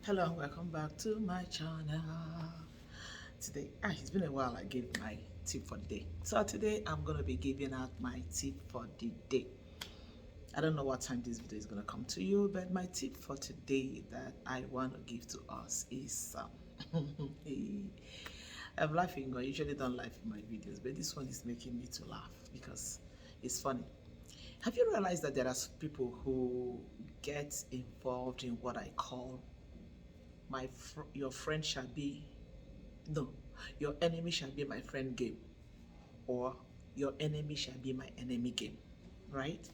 Hello and welcome back to my channel. Today, it's been a while I gave my tip for the day. So today I'm going to be giving out my tip for the day. I don't know what time this video is going to come to you, but my tip for today that I want to give to us is I'm laughing. I usually don't laugh in my videos, but this one is making me to laugh because it's funny. Have you realized that there are people who get involved in what I call your friend shall be no your enemy shall be my friend game, or your enemy shall be my enemy game, right?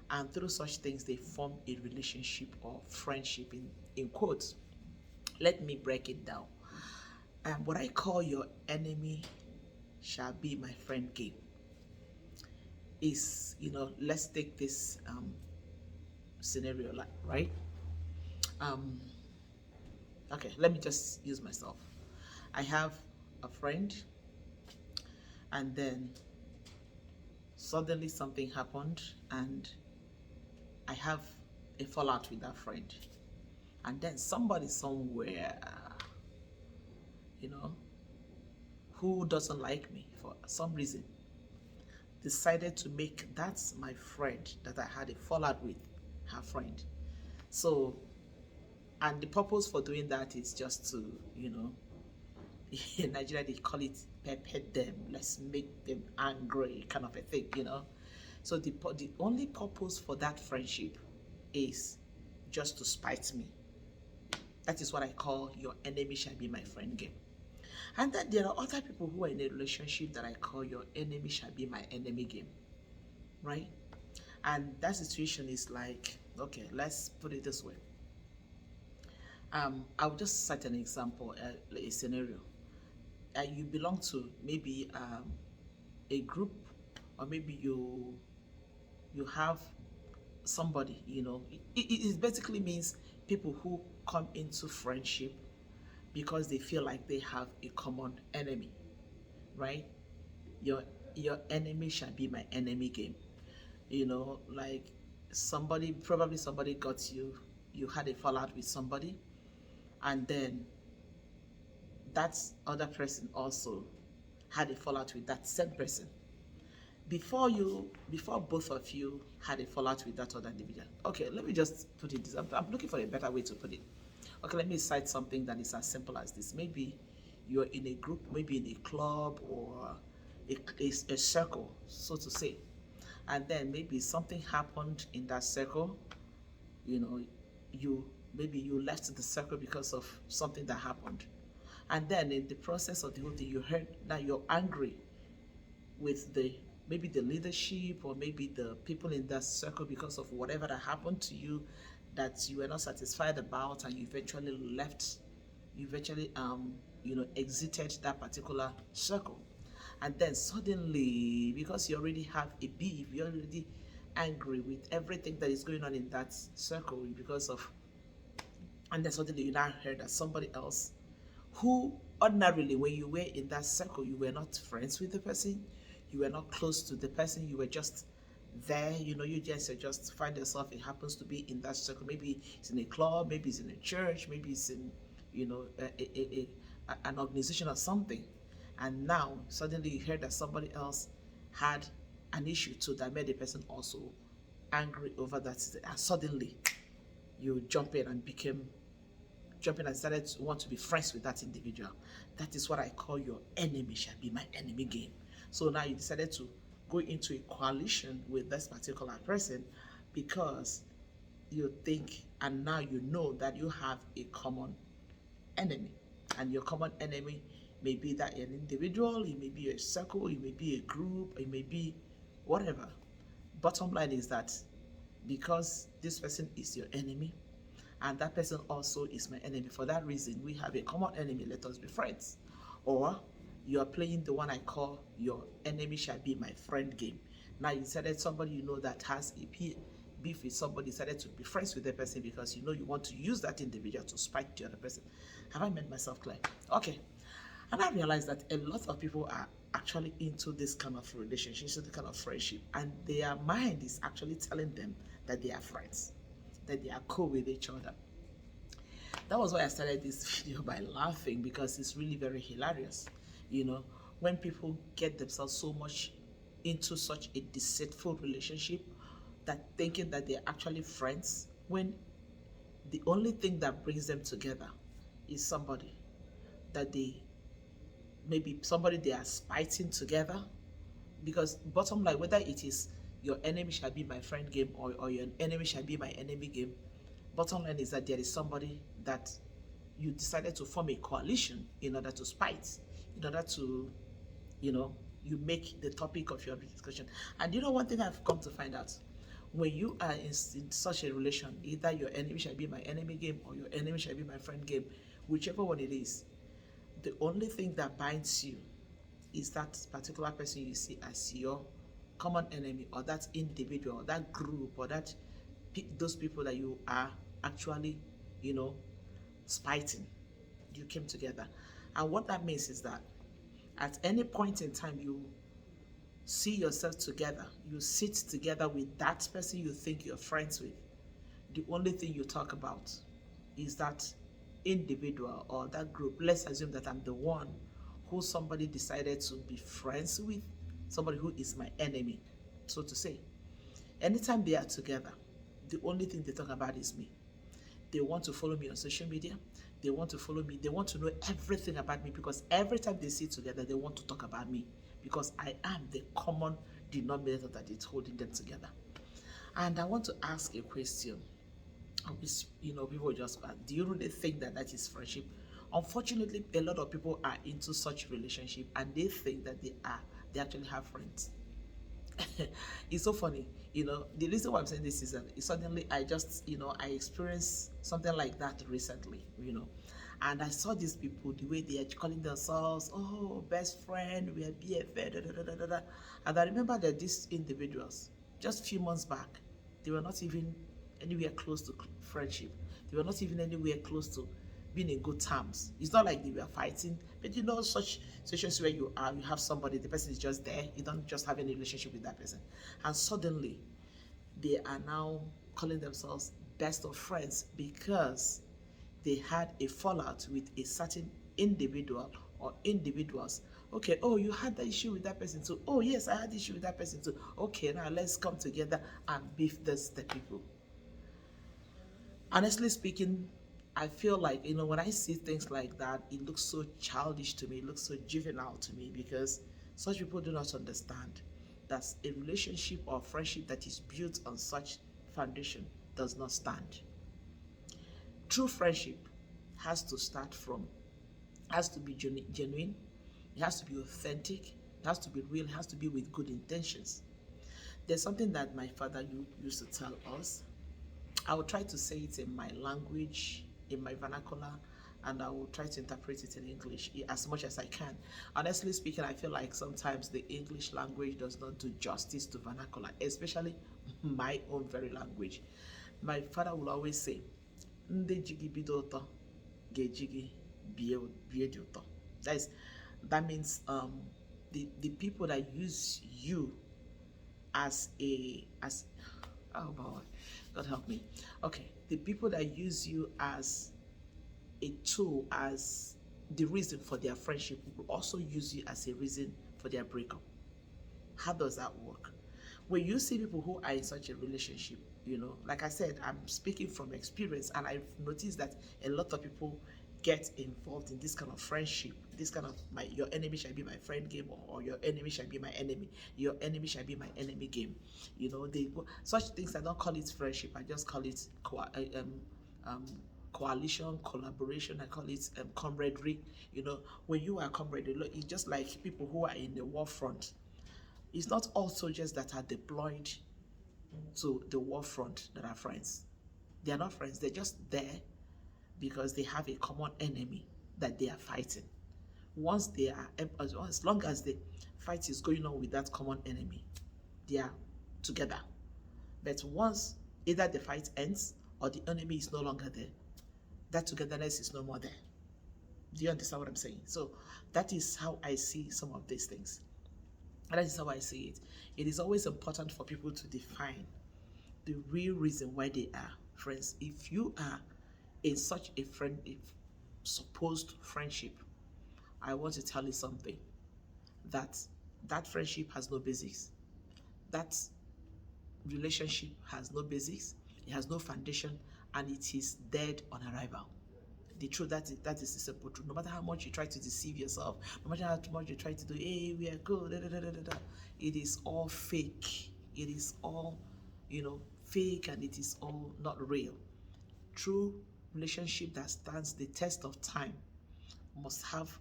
And through such things they form a relationship or friendship in quotes. Let me break it down. What I call your enemy shall be my friend game is, let's take this scenario, like, right? um okay, let me just use myself. I have a friend, and then suddenly something happened, and I have a fallout with that friend. And then somebody somewhere, you know, who doesn't like me for some reason, decided to make that's my friend that I had a fallout with, her friend. So, and the purpose for doing that is just to, in Nigeria they call it pepper them, let's make them angry, kind of a thing. So the only purpose for that friendship is just to spite me. That is what I call your enemy shall be my friend game. And then there are other people who are in a relationship that I call your enemy shall be my enemy game, right? And that situation is like, okay, let's put it this way. I'll just cite an example, a scenario. You belong to maybe a group, or maybe you have somebody, it basically means people who come into friendship because they feel like they have a common enemy, right? your your enemy shall be my enemy game. Like, somebody got you had a fallout with somebody, and then that other person also had a fallout with that same person. Before both of you had a fallout with that other individual. Okay, let me just put it this. I'm looking for a better way to put it. Okay, let me cite something that is as simple as this. Maybe you're in a group, maybe in a club, or a circle, so to say. And then maybe something happened in that circle. You know, you maybe you left the circle because of something that happened. And then in the process of the whole thing, you heard that you're angry with maybe the leadership, or maybe the people in that circle, because of whatever that happened to you that you were not satisfied about, and you eventually left, you eventually exited that particular circle. And then suddenly, because you already have a beef, you're already angry with everything that is going on in that circle, because of, and then suddenly you now heard that somebody else, who ordinarily when you were in that circle you were not friends with the person, you were not close to the person, you were just there, you just find yourself, it happens to be in that circle. Maybe it's in a club, maybe it's in a church, maybe it's in, an organization or something. And now suddenly you heard that somebody else had an issue too that made the person also angry over that, and suddenly you jump in and started to want to be friends with that individual. That is what I call your enemy shall be my enemy game. So now you decided to go into a coalition with this particular person because you think, and now you know that you have a common enemy. And your common enemy may be that an individual, it may be a circle, it may be a group, it may be whatever. Bottom line is that because this person is your enemy, and that person also is my enemy, for that reason we have a common enemy, let us be friends. Or you are playing the one I call your enemy shall be my friend game. Now you decided, somebody that has a beef with somebody, decided to be friends with the person because you want to use that individual to spite the other person. Have I made myself clear? Okay. And I realized that a lot of people are actually into this kind of relationship, this kind of friendship, and their mind is actually telling them that they are friends, that they are cool with each other. That was why I started this video by laughing, because it's really very hilarious. You know, when people get themselves so much into such a deceitful relationship, that thinking that they're actually friends, when the only thing that brings them together is somebody that they, maybe somebody they are spiting together. Because bottom line, whether it is your enemy shall be my friend game, or your enemy shall be my enemy game, bottom line is that there is somebody that you decided to form a coalition in order to spite, in order to, you know, you make the topic of your discussion. And you know, one thing I've come to find out, when you are in such a relation, either your enemy shall be my enemy game or your enemy shall be my friend game, whichever one it is, the only thing that binds you is that particular person you see as your common enemy, or that individual, or that group, or that those people that you are actually, you know, spiting. You came together. And what that means is that at any point in time you see yourself together, you sit together with that person you think you're friends with, the only thing you talk about is that individual or that group. Let's assume that I'm the one who somebody decided to be friends with, somebody who is my enemy, so to say. Anytime they are together, the only thing they talk about is me. They want to follow me on social media. They want to follow me. They want to know everything about me, because every time they sit together, they want to talk about me, because I am the common denominator that is holding them together. And I want to ask a question. You know, people just ask, do you really think that that is friendship? Unfortunately, a lot of people are into such relationship and they think that they actually have friends. It's so funny. You know, the reason why I'm saying this is that suddenly I just, you know, I experienced something like that recently, you know. And I saw these people, the way they are calling themselves, oh, best friend, we are BFF, da, da, da, da, da. And I remember that these individuals, just a few months back, they were not even anywhere close to friendship. They were not even anywhere close to being in good terms. It's not like they were fighting, but you know, such situations where you have somebody, the person is just there, you don't just have any relationship with that person. And suddenly, they are now calling themselves best of friends because they had a fallout with a certain individual or individuals. Okay, oh, you had the issue with that person too. Oh, yes, I had issue with that person too. Okay, now let's come together and beef the people. Honestly speaking, I feel like, you know, when I see things like that, it looks so childish to me, it looks so juvenile to me, because such people do not understand that a relationship or friendship that is built on such foundation does not stand. True friendship has to start from, has to be genuine, it has to be authentic, it has to be real, it has to be with good intentions. There's something that my father used to tell us. I will try to say it in my language, in my vernacular, and I will try to interpret it in English as much as I can. Honestly speaking, I feel like sometimes the English language does not do justice to vernacular, especially my own very language. My father will always say, "Ndị ji gị bido ụtọ, ga-eji gị bie dị ụtọ." That means the people that use you as oh boy, God help me. Okay, the people that use you as a tool, as the reason for their friendship, will also use you as a reason for their breakup. How does that work? When you see people who are in such a relationship, you know, like I said, I'm speaking from experience, and I've noticed that a lot of people get involved in this kind of friendship, this kind of your enemy shall be my friend game, or your enemy shall be my enemy, your enemy shall be my enemy game. You know, such things. I don't call it friendship, I just call it coalition, collaboration. I call it camaraderie. You know, when you are camaraderie, it's just like people who are in the war front. It's not all soldiers that are deployed to the war front that are friends. They are not friends, they're just there because they have a common enemy that they are fighting. Once they are, as long as the fight is going on with that common enemy, they are together. But once either the fight ends or the enemy is no longer there, that togetherness is no more there. Do you understand what I'm saying? So that is how I see some of these things. And that is how I see it. It is always important for people to define the real reason why they are friends. If you are in such a friend, a supposed friendship, I want to tell you something, that that friendship has no basics. That relationship has no basics, it has no foundation, and it is dead on arrival. The truth, that is the simple truth. No matter how much you try to deceive yourself, no matter how much you try to do, hey, we are good, da, da, da, da, da, da, it is all fake. It is all, fake, and it is all not real. True relationship that stands the test of time must have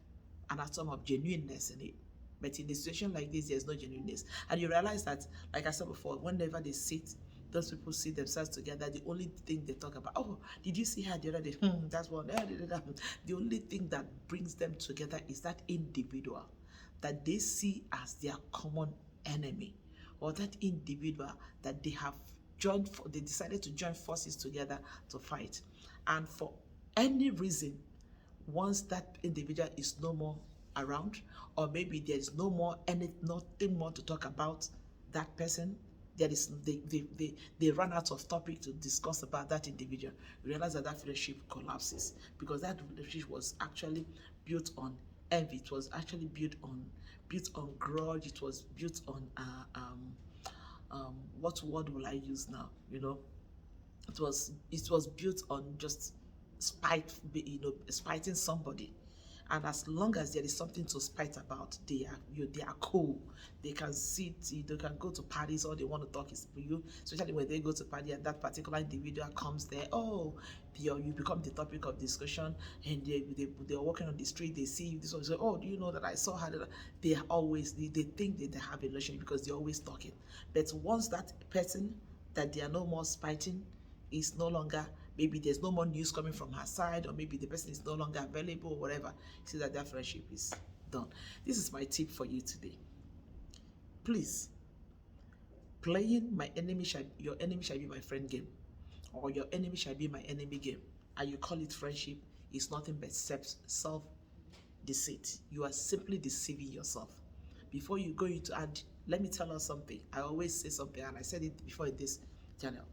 an atom of genuineness in it. But in a situation like this, there's no genuineness. And you realize that, like I said before, whenever they sit, those people see themselves together, the only thing they talk about, oh, did you see her the other day? That's one. The only thing that brings them together is that individual that they see as their common enemy, or that individual that they decided to join forces together to fight. And for any reason, once that individual is no more around, or maybe there is nothing more to talk about that person, they run out of topic to discuss about that individual. You realize that that friendship collapses, because that relationship was actually built on envy. It was actually built on grudge. It was built on what word will I use now? It was built on just spiting somebody. And as long as there is something to spite about, they are cool. They can sit, they can go to parties. All they want to talk is for you, especially when they go to party and that particular individual comes there. Oh, you become the topic of discussion, and they're walking on the street, they see you, this one say, oh, do you know that I saw her? They think that they have a relationship because they're always talking. But once that person that they are no more spiting is no longer, maybe there's no more news coming from her side, or maybe the person is no longer available, or whatever, see that that friendship is done. This is my tip for you today. Please, playing your enemy shall be my friend game, or your enemy shall be my enemy game, and you call it friendship, is nothing but self-deceit. You are simply deceiving yourself. Before you go into, and let me tell us something. I always say something, and I said it before in this channel.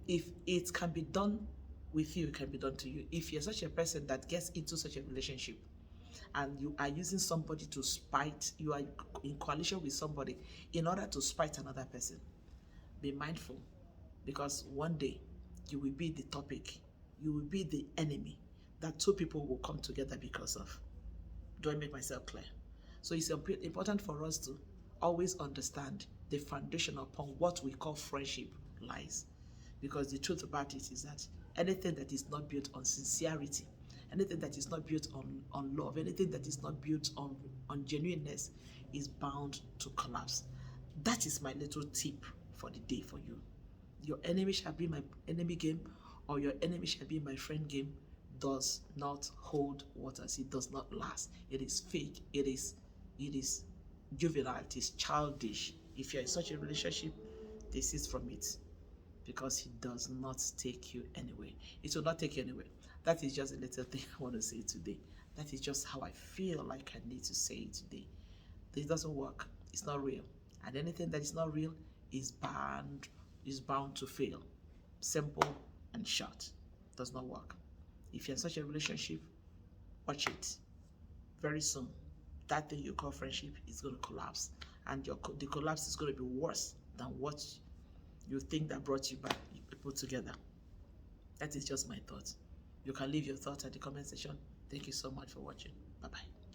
If it can be done with you, it can be done to you. If you're such a person that gets into such a relationship and you are using somebody to spite, you are in coalition with somebody in order to spite another person, be mindful, because one day you will be the topic, you will be the enemy that two people will come together because of. Do I make myself clear? So it's important for us to always understand the foundation upon what we call friendship lies. Because the truth about it is that anything that is not built on sincerity, anything that is not built on love, anything that is not built on genuineness is bound to collapse. That is my little tip for the day for you. Your enemy shall be my enemy game, or your enemy shall be my friend game does not hold waters. It does not last. It is fake. It is juvenile. It is childish. If you're in such a relationship, desist from it, because it does not take you anywhere. It will not take you anywhere. That is just a little thing I want to say today. That is just how I feel like I need to say it today. This doesn't work. It's not real. And anything that is not real is bound to fail. Simple and short. Does not work. If you're in such a relationship, watch it. Very soon, that thing you call friendship is going to collapse. And the collapse is going to be worse than what you think that brought you back, people together. That is just my thoughts. You can leave your thoughts at the comment section. Thank you so much for watching. Bye-bye.